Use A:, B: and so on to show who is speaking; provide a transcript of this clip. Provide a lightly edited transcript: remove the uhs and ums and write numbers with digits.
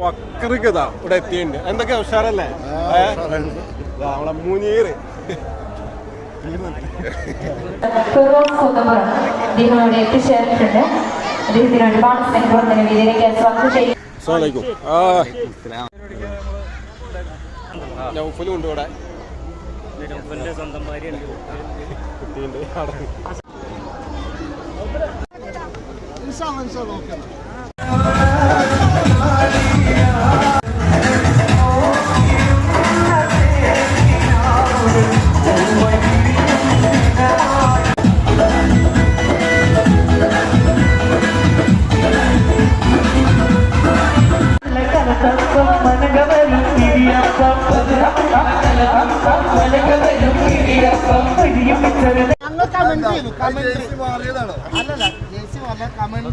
A: വക്കറിക്കതാ ഇവിടെ എത്തിയിട്ടുണ്ട്. എന്തൊക്കെയാ ഉഷാറല്ലേ? നമ്മളെ മൂന്നീര്
B: എത്തിച്ചേർന്നിട്ടുണ്ട്. അദ്ദേഹത്തിന് ഒരുപാട് സ്നേഹം വേദിയിലേക്ക് സ്വാഗതം ചെയ്യും.
A: നൗഫലും ഉണ്ട് ഇവിടെ.
C: സ്വന്തം ഭാര്യയുണ്ട്.
D: അല്ലല്ല ജേസി കമന്റ്